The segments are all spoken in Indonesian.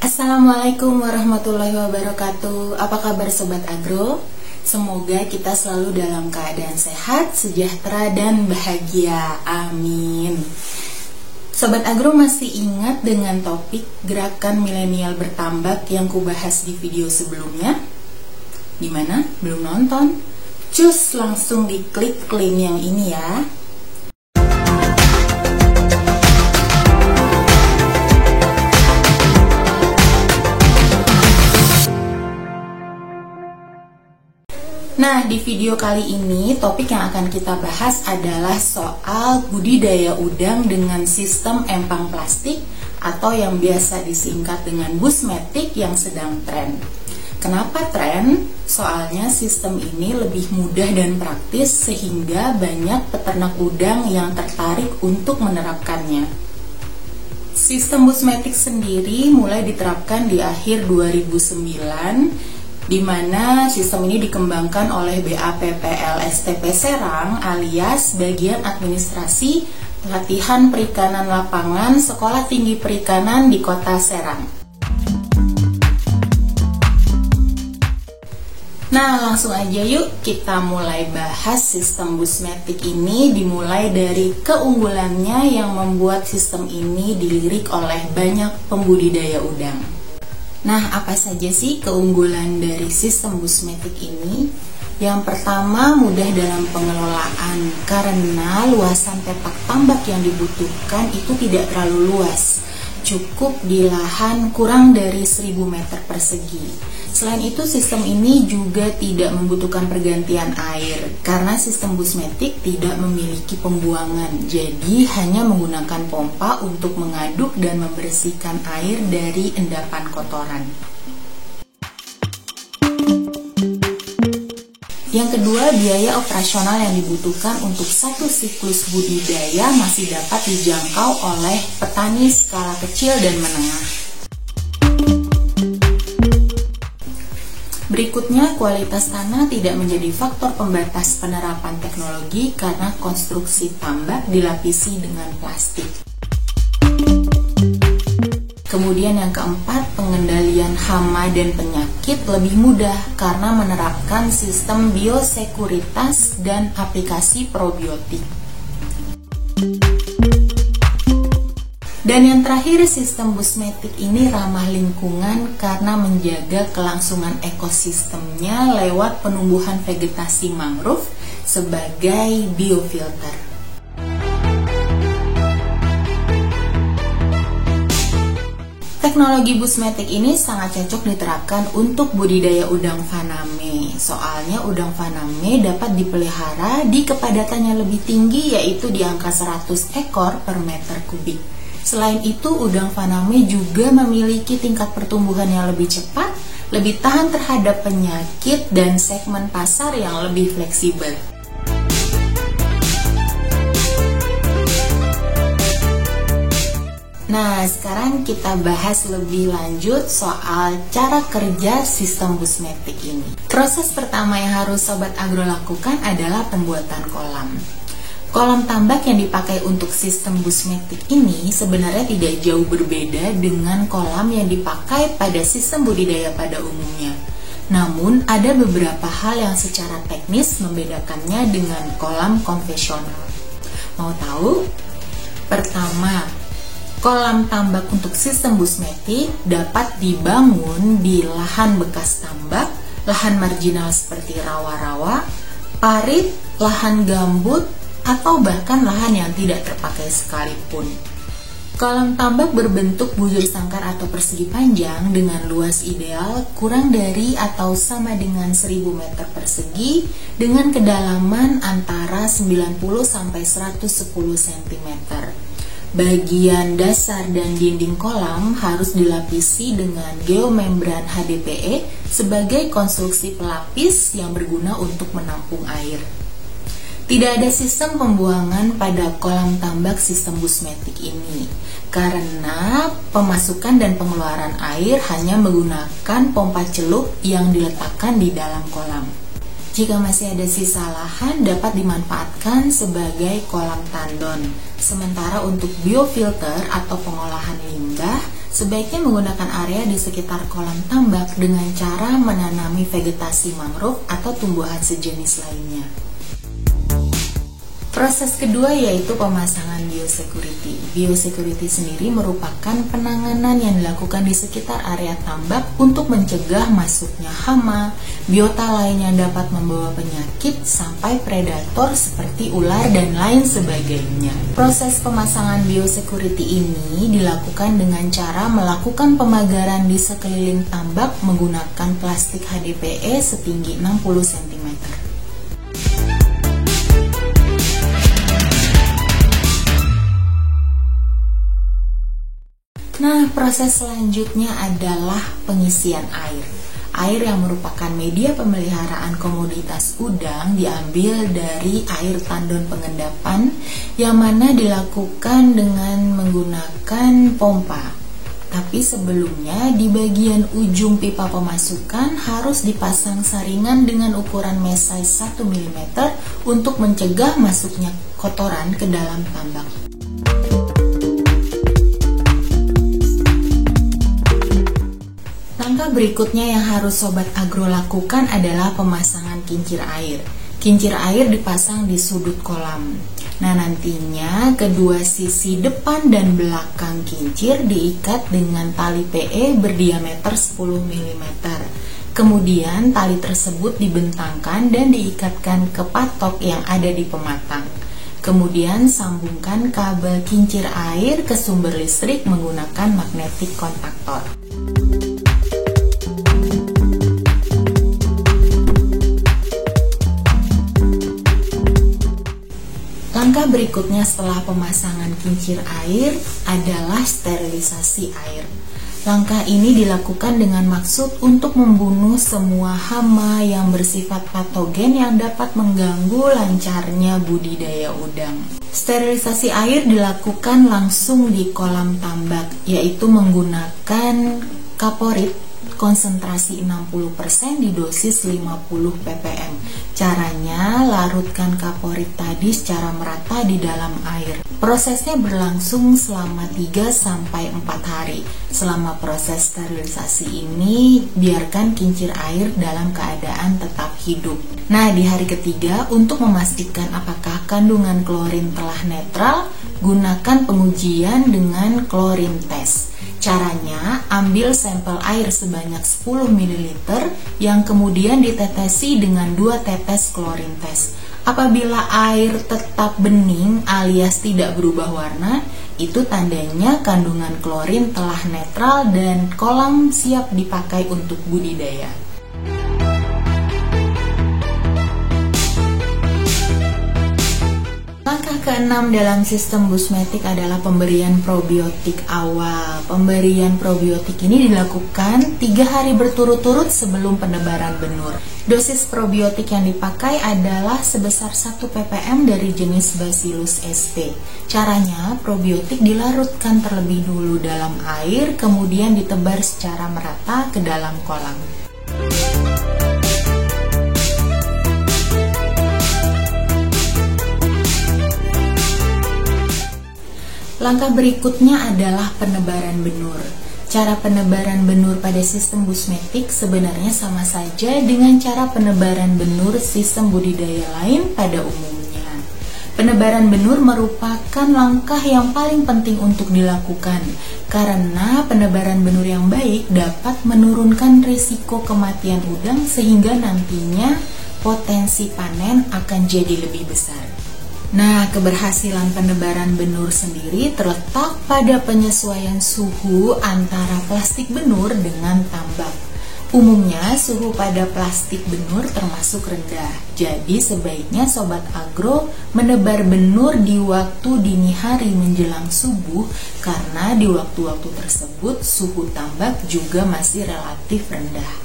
Assalamualaikum warahmatullahi wabarakatuh. Apa kabar Sobat Agro? Semoga kita selalu dalam keadaan sehat, sejahtera, dan bahagia. Amin. Sobat Agro masih ingat dengan topik gerakan milenial bertambak yang kubahas di video sebelumnya? Gimana? Belum nonton? Cus, langsung diklik link yang ini ya. Nah, di video kali ini topik yang akan kita bahas adalah soal budidaya udang dengan sistem empang plastik atau yang biasa disingkat dengan busmetik yang sedang tren. Kenapa tren? Soalnya sistem ini lebih mudah dan praktis sehingga banyak peternak udang yang tertarik untuk menerapkannya. Sistem busmetik sendiri mulai diterapkan di akhir 2009, di mana sistem ini dikembangkan oleh BAPPL STP Serang alias Bagian Administrasi Pelatihan Perikanan Lapangan Sekolah Tinggi Perikanan di Kota Serang. Nah, langsung aja yuk kita mulai bahas sistem busmetik ini, dimulai dari keunggulannya yang membuat sistem ini dilirik oleh banyak pembudidaya udang. Nah, apa saja sih keunggulan dari sistem busmetik ini? Yang pertama, mudah dalam pengelolaan karena luasan petak tambak yang dibutuhkan itu tidak terlalu luas. Cukup di lahan kurang dari 1000 meter persegi. Selain itu, sistem ini juga tidak membutuhkan pergantian air karena sistem busmetik tidak memiliki pembuangan. Jadi hanya menggunakan pompa untuk mengaduk dan membersihkan air dari endapan kotoran. Yang kedua, biaya operasional yang dibutuhkan untuk satu siklus budidaya masih dapat dijangkau oleh petani skala kecil dan menengah. Berikutnya, kualitas tanah tidak menjadi faktor pembatas penerapan teknologi karena konstruksi tambak dilapisi dengan plastik. Kemudian yang keempat, pengendalian hama dan penyakit lebih mudah karena menerapkan sistem biosekuritas dan aplikasi probiotik. Dan yang terakhir, sistem busmetik ini ramah lingkungan karena menjaga kelangsungan ekosistemnya lewat penumbuhan vegetasi mangrove sebagai biofilter. Teknologi busmetik ini sangat cocok diterapkan untuk budidaya udang faname. Soalnya udang faname dapat dipelihara di kepadatan yang lebih tinggi, yaitu di angka 100 ekor per meter kubik. Selain itu, udang faname juga memiliki tingkat pertumbuhan yang lebih cepat, lebih tahan terhadap penyakit, dan segmen pasar yang lebih fleksibel. Nah, sekarang kita bahas lebih lanjut soal cara kerja sistem busmetik ini. Proses pertama yang harus Sobat Agro lakukan adalah pembuatan kolam. Kolam tambak yang dipakai untuk sistem busmetik ini sebenarnya tidak jauh berbeda dengan kolam yang dipakai pada sistem budidaya pada umumnya. Namun, ada beberapa hal yang secara teknis membedakannya dengan kolam konvensional. Mau tahu? Pertama, kolam tambak untuk sistem busmetik dapat dibangun di lahan bekas tambak, lahan marginal seperti rawa-rawa, parit, lahan gambut, atau bahkan lahan yang tidak terpakai sekalipun. Kolam tambak berbentuk bujur sangkar atau persegi panjang dengan luas ideal kurang dari atau sama dengan 1000 meter persegi dengan kedalaman antara 90 sampai 110 cm. Bagian dasar dan dinding kolam harus dilapisi dengan geomembran HDPE sebagai konstruksi pelapis yang berguna untuk menampung air. Tidak ada sistem pembuangan pada kolam tambak sistem busmetik ini karena pemasukan dan pengeluaran air hanya menggunakan pompa celup yang diletakkan di dalam kolam. Jika masih ada sisa lahan, dapat dimanfaatkan sebagai kolam tandon. Sementara untuk biofilter atau pengolahan limbah Sebaiknya menggunakan area di sekitar kolam tambak dengan cara menanami vegetasi mangrove atau tumbuhan sejenis lainnya. Proses kedua yaitu pemasangan biosecurity. Biosecurity sendiri merupakan penanganan yang dilakukan di sekitar area tambak untuk mencegah masuknya hama, biota lain yang dapat membawa penyakit, sampai predator seperti ular dan lain sebagainya. Proses pemasangan biosecurity ini dilakukan dengan cara melakukan pemagaran di sekeliling tambak menggunakan plastik HDPE setinggi 60 cm. Nah, proses selanjutnya adalah pengisian air. Air yang merupakan media pemeliharaan komoditas udang diambil dari air tandon pengendapan yang mana dilakukan dengan menggunakan pompa. Tapi sebelumnya di bagian ujung pipa pemasukan harus dipasang saringan dengan ukuran mesai 1 mm untuk mencegah masuknya kotoran ke dalam tambak. Langkah berikutnya yang harus Sobat Agro lakukan adalah pemasangan kincir air. Kincir air dipasang di sudut kolam. Nah, nantinya kedua sisi depan dan belakang kincir diikat dengan tali PE berdiameter 10 mm. Kemudian tali tersebut dibentangkan dan diikatkan ke patok yang ada di pematang. Kemudian sambungkan kabel kincir air ke sumber listrik menggunakan magnetic kontaktor. Langkah berikutnya setelah pemasangan kincir air adalah sterilisasi air. Langkah ini dilakukan dengan maksud untuk membunuh semua hama yang bersifat patogen yang dapat mengganggu lancarnya budidaya udang. Sterilisasi air dilakukan langsung di kolam tambak, yaitu menggunakan kaporit konsentrasi 60% di dosis 50 ppm. Caranya, larutkan kaporit tadi secara merata di dalam air. Prosesnya berlangsung selama 3-4 hari. Selama proses sterilisasi ini, biarkan kincir air dalam keadaan tetap hidup. Nah, di hari ketiga, untuk memastikan apakah kandungan klorin telah netral, gunakan pengujian dengan klorin test. Caranya, ambil sampel air sebanyak 10 ml yang kemudian ditetesi dengan 2 tetes klorin tes. Apabila air tetap bening alias tidak berubah warna, itu tandanya kandungan klorin telah netral dan kolam siap dipakai untuk budidaya. Langkah ke-6 dalam sistem Busmetic adalah pemberian probiotik awal. Pemberian probiotik ini dilakukan 3 hari berturut-turut sebelum penebaran benur. Dosis probiotik yang dipakai adalah sebesar 1 ppm dari jenis Bacillus sp. Caranya, probiotik dilarutkan terlebih dulu dalam air, kemudian ditebar secara merata ke dalam kolam. Langkah berikutnya adalah penebaran benur. Cara penebaran benur pada sistem Busmetic sebenarnya sama saja dengan cara penebaran benur sistem budidaya lain pada umumnya. Penebaran benur merupakan langkah yang paling penting untuk dilakukan, karena penebaran benur yang baik dapat menurunkan risiko kematian udang sehingga nantinya potensi panen akan jadi lebih besar. Nah, keberhasilan penebaran benur sendiri terletak pada penyesuaian suhu antara plastik benur dengan tambak. Umumnya, suhu pada plastik benur termasuk rendah. Jadi, sebaiknya Sobat Agro menebar benur di waktu dini hari menjelang subuh, karena di waktu-waktu tersebut suhu tambak juga masih relatif rendah.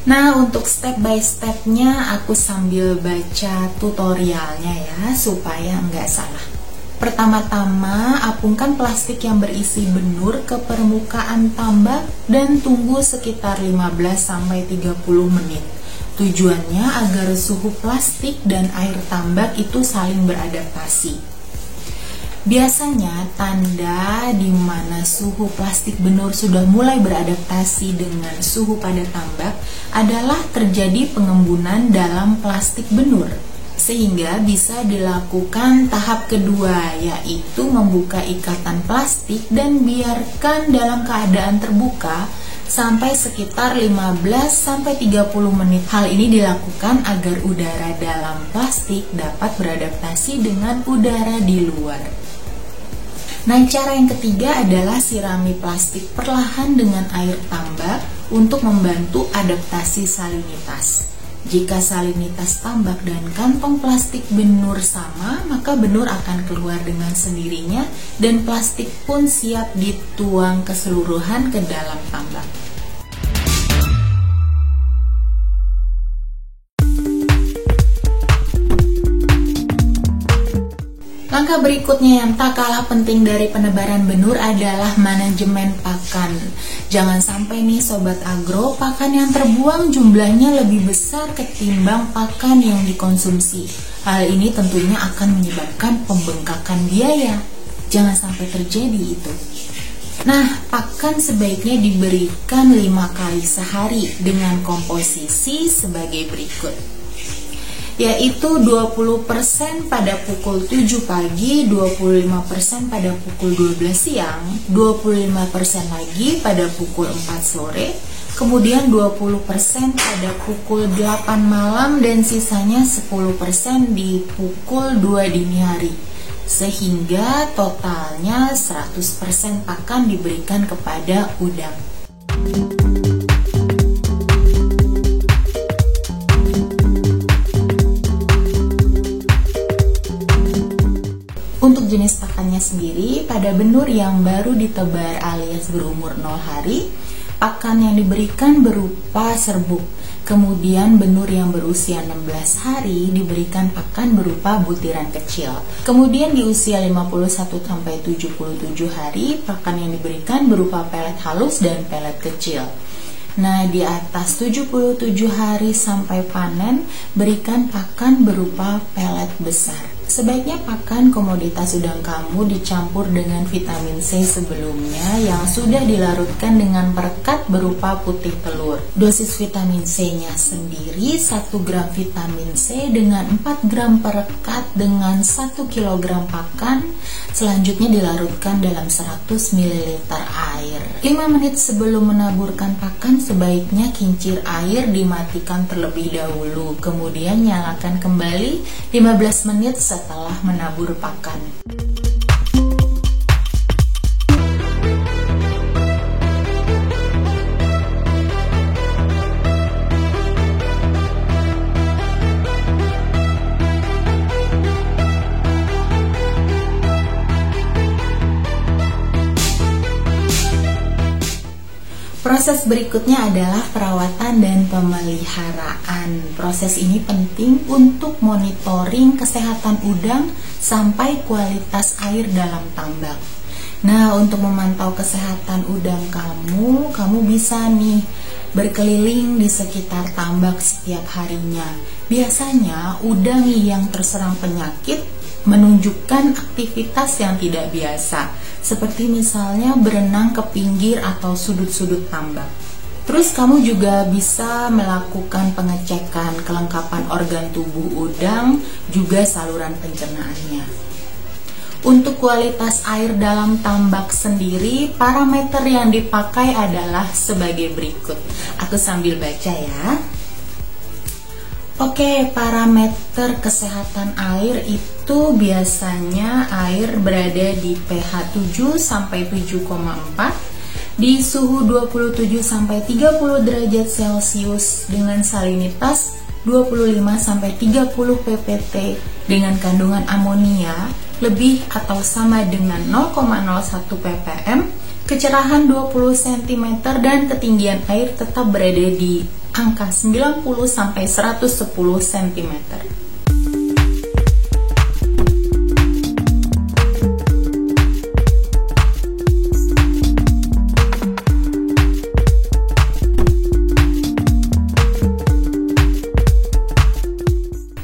Nah, untuk step by stepnya aku sambil baca tutorialnya ya, supaya nggak salah. Pertama-tama, apungkan plastik yang berisi benur ke permukaan tambak dan tunggu sekitar 15-30 menit. Tujuannya agar suhu plastik dan air tambak itu saling beradaptasi. Biasanya tanda di mana suhu plastik benur sudah mulai beradaptasi dengan suhu pada tambak adalah terjadi pengembunan dalam plastik benur. Sehingga bisa dilakukan tahap kedua, yaitu membuka ikatan plastik dan biarkan dalam keadaan terbuka sampai sekitar 15-30 menit. Hal ini dilakukan agar udara dalam plastik dapat beradaptasi dengan udara di luar. Nah, cara yang ketiga adalah sirami plastik perlahan dengan air tambak untuk membantu adaptasi salinitas. Jika salinitas tambak dan kantong plastik benur sama, maka benur akan keluar dengan sendirinya dan plastik pun siap dituang keseluruhan ke dalam tambak. Langkah berikutnya yang tak kalah penting dari penebaran benur adalah manajemen pakan. Jangan sampai nih Sobat Agro, pakan yang terbuang jumlahnya lebih besar ketimbang pakan yang dikonsumsi. Hal ini tentunya akan menyebabkan pembengkakan biaya. Jangan sampai terjadi itu. Nah, pakan sebaiknya diberikan 5 kali sehari dengan komposisi sebagai berikut, yaitu 20% pada pukul 7 pagi, 25% pada pukul 12 siang, 25% lagi pada pukul 4 sore, kemudian 20% pada pukul 8 malam, dan sisanya 10% di pukul 2 dini hari. Sehingga totalnya 100% pakan diberikan kepada udang. Untuk jenis pakannya sendiri, pada benur yang baru ditebar alias berumur 0 hari, pakan yang diberikan berupa serbuk. Kemudian benur yang berusia 16 hari diberikan pakan berupa butiran kecil. Kemudian di usia 51-77 hari, pakan yang diberikan berupa pelet halus dan pelet kecil. Nah, di atas 77 hari sampai panen, berikan pakan berupa pelet besar. Sebaiknya pakan komoditas udang kamu dicampur dengan vitamin C sebelumnya yang sudah dilarutkan dengan perekat berupa putih telur. Dosis vitamin C-nya sendiri 1 gram vitamin C dengan 4 gram perekat dengan 1 kg pakan. Selanjutnya dilarutkan dalam 100 ml air. 5 menit sebelum menaburkan pakan, sebaiknya kincir air dimatikan terlebih dahulu. Kemudian nyalakan kembali 15 menit setelah menabur pakan. Proses berikutnya adalah perawatan dan pemeliharaan. Proses ini penting untuk monitoring kesehatan udang sampai kualitas air dalam tambak. Nah, untuk memantau kesehatan udang kamu bisa nih berkeliling di sekitar tambak setiap harinya. Biasanya udang yang terserang penyakit menunjukkan aktivitas yang tidak biasa, seperti misalnya berenang ke pinggir atau sudut-sudut tambak. Terus kamu juga bisa melakukan pengecekan kelengkapan organ tubuh udang, juga saluran pencernaannya. Untuk kualitas air dalam tambak sendiri, parameter yang dipakai adalah sebagai berikut. Aku sambil baca ya. Oke, parameter kesehatan air itu biasanya air berada di pH 7 sampai 7,4, di suhu 27 sampai 30 derajat Celcius dengan salinitas 25 sampai 30 ppt dengan kandungan amonia lebih atau sama dengan 0,01 ppm, kecerahan 20 cm dan ketinggian air tetap berada di angka 90 sampai 110 cm.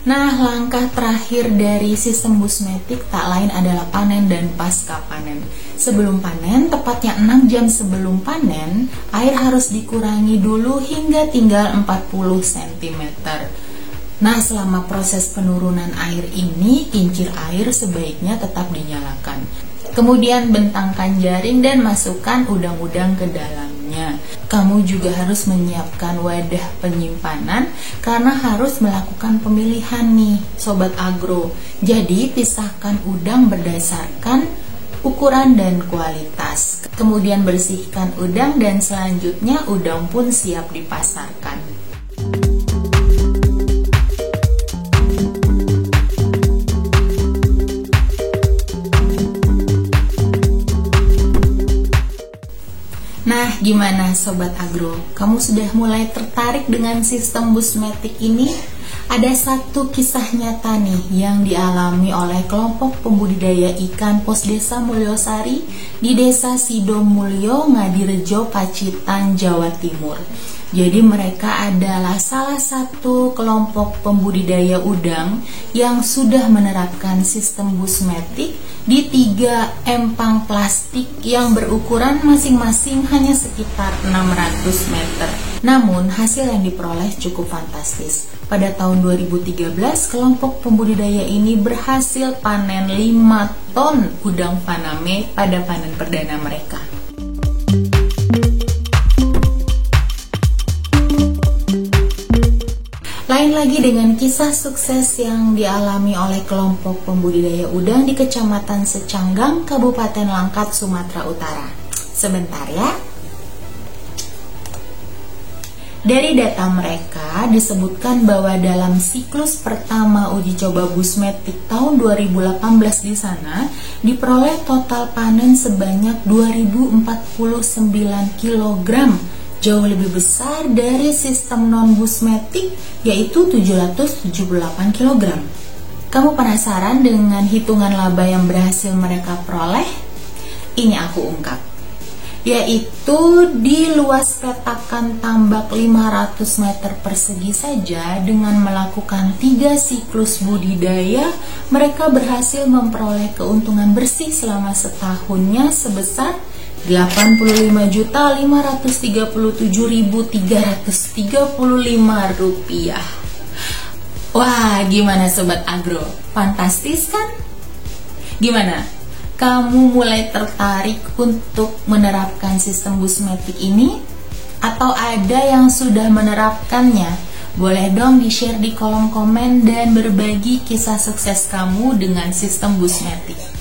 Nah, langkah terakhir dari sistem Busmatic tak lain adalah panen dan pasca panen. Sebelum panen, tepatnya 6 jam sebelum panen, air harus dikurangi dulu hingga tinggal 40 cm. Nah, selama proses penurunan air ini, kincir air sebaiknya tetap dinyalakan. Kemudian bentangkan jaring dan masukkan udang-udang ke dalamnya. Kamu juga harus menyiapkan wadah penyimpanan karena harus melakukan pemilihan nih, Sobat Agro. Jadi, pisahkan udang berdasarkan ukuran dan kualitas. Kemudian bersihkan udang dan selanjutnya udang pun siap dipasarkan. Nah, gimana Sobat Agro? Kamu sudah mulai tertarik dengan sistem Busmatic ini? Ada satu kisah nyata nih yang dialami oleh kelompok pembudidaya ikan Pos Desa Mulyosari di Desa Sidomulyo, Ngadirejo, Pacitan, Jawa Timur. Jadi mereka adalah salah satu kelompok pembudidaya udang yang sudah menerapkan sistem Busmatic di 3 empang plastik yang berukuran masing-masing hanya sekitar 600 meter. Namun hasil yang diperoleh cukup fantastis. Pada tahun 2013, kelompok pembudidaya ini berhasil panen 5 ton udang faname pada panen perdana mereka. Lain lagi dengan kisah sukses yang dialami oleh kelompok pembudidaya udang di Kecamatan Secanggang, Kabupaten Langkat, Sumatera Utara. Sebentar ya. Dari data mereka disebutkan bahwa dalam siklus pertama uji coba Busmatic tahun 2018 di sana diperoleh total panen sebanyak 2049 kg. Jauh lebih besar dari sistem non-Busmatic, yaitu 778 kg. Kamu penasaran dengan hitungan laba yang berhasil mereka peroleh? Ini aku ungkap, yaitu di luas petakan tambak 500 meter persegi saja dengan melakukan 3 siklus budidaya, mereka berhasil memperoleh keuntungan bersih selama setahunnya sebesar Rp557.335. Wah, gimana Sobat Agro? Fantastis kan? Gimana? Kamu mulai tertarik untuk menerapkan sistem Busmatic ini? Atau ada yang sudah menerapkannya? Boleh dong di-share di kolom komen dan berbagi kisah sukses kamu dengan sistem Busmatic.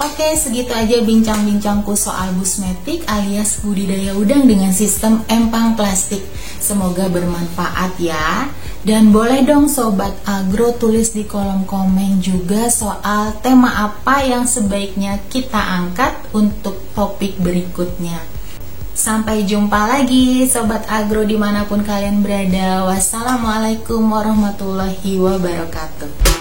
Oke, segitu aja bincang-bincangku soal Busmatic alias budidaya udang dengan sistem empang plastik. Semoga bermanfaat ya. Dan boleh dong Sobat Agro tulis di kolom komen juga soal tema apa yang sebaiknya kita angkat untuk topik berikutnya. Sampai jumpa lagi Sobat Agro dimanapun kalian berada. Wassalamualaikum warahmatullahi wabarakatuh.